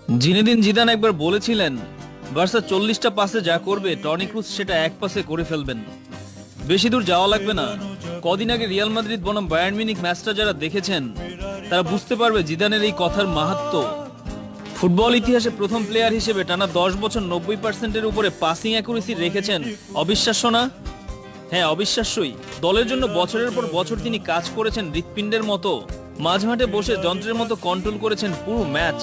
Zinedine Zidane একবার বলেছিলেন, Barca 40টা পাসে যা করবে টনি ক্রুস সেটা এক পাসে করে ফেলবেন। বেশি দূর যাওয়া লাগবে না। কদিন আগে রিয়াল মাদ্রিদ বনাম বায়ার্ন মিউনিখ ম্যাচটা যারা দেখেছেন তারা বুঝতে পারবে জিদানের এই কথার মাহাত্ম্য। ফুটবল ইতিহাসে প্রথম প্লেয়ার হিসেবে টানা 10 বছর 90%-এর উপরে পাসিং অ্যাকুরেসি রেখেছেন। অবিশ্বাস্য না? হ্যাঁ, অবিশ্বাস্যই। দলের জন্য বছরের পর বছর তিনি কাজ করেছেন হৃৎপিণ্ডের মতো। মাঝমাঠে বসে যন্ত্রের মতো কন্ট্রোল করেছেন পুরো ম্যাচ।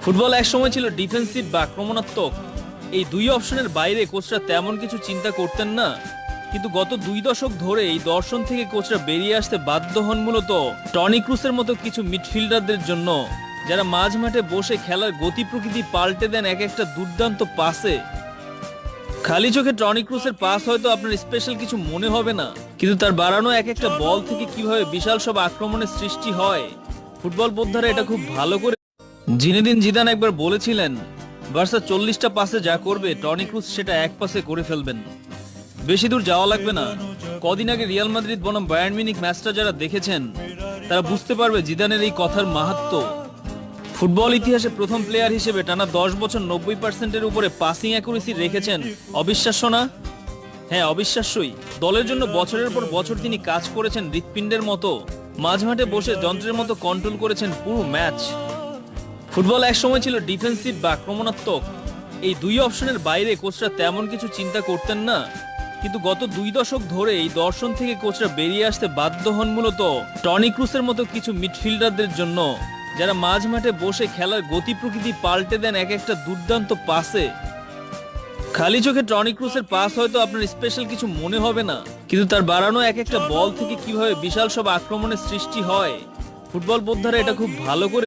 ফুটবল একসময় ছিল ডিফেন্সিভ বা আক্রমণাত্মক। এই দুই অপশনের বাইরে কোচরা তেমন কিছু চিন্তা করতেন না। কিন্তু গত 2 দশক ধরে এই দর্শন থেকে কোচরা বেরিয়ে আসতে বাধ্য হন মূলত টনি ক্রুসের মতো কিছু মিডফিল্ডারদের জন্য, যারা মাঝ মাঠে বসে খেলার গতি প্রকৃতি পাল্টে দেন এক একটা দুর্দান্ত পাসে। খালি চোখে টনি ক্রুসের পাস হয়তো আপনার স্পেশাল কিছু মনে হবে না, কিন্তু তার বাড়ানো এক একটা বল থেকে কিভাবে বিশাল সব আক্রমণের সৃষ্টি হয়, ফুটবল বোদ্ধারা এটা খুব ভালো করে। জিনেদিন জিদান একবার বলেছিলেন, বার্সা 40টা পাসে যা করবে টনি ক্রুস সেটা এক পাসে করে ফেলবেন। বেশি দূর যাওয়া লাগবে না। কদিন আগে রিয়াল মাদ্রিদ বনাম বায়ার্ন মিউনিখ ম্যাচটা যারা দেখেছেন তারা বুঝতে পারবে জিদানের এই কথার মাহাত্ম্য। ফুটবল ইতিহাসে প্রথম প্লেয়ার হিসেবে টানা 10 বছর 90%-এর উপরে পাসিং অ্যাকুরেসি রেখেছেন। অবিশ্বাস্য না? হ্যাঁ, অবিশ্বাস্যই। দলের জন্য বছরের পর বছর তিনি কাজ করেছেন হৃৎপিণ্ডের মতো। মাঝমাঠে বসে যন্ত্রের মতো কন্ট্রোল করেছেন পুরো ম্যাচ। ফুটবল একসময় ছিল ডিফেন্সিভ বা আক্রমণাত্মক। এই দুই অপশনের বাইরে কোচরা তেমন কিছু চিন্তা করতেন না। কিন্তু গত 2 দশক ধরে এই দর্শন থেকে কোচরা বেরিয়ে আসতে বাধ্য হন মূলত টনি ক্রুসের মতো কিছু মিডফিল্ডারদের জন্য, যারা মাঝ মাঠে বসে খেলার গতি প্রকৃতি পাল্টে দেন এক একটা দুর্দান্ত পাসে। খালি চোখে টনি ক্রুসের পাস হয়তো আপনার স্পেশাল কিছু মনে হবে না, কিন্তু তার বাড়ানো এক একটা বল থেকে কিভাবে বিশাল সব আক্রমণের সৃষ্টি হয়, ফুটবল বোদ্ধারা এটা খুব ভালো করে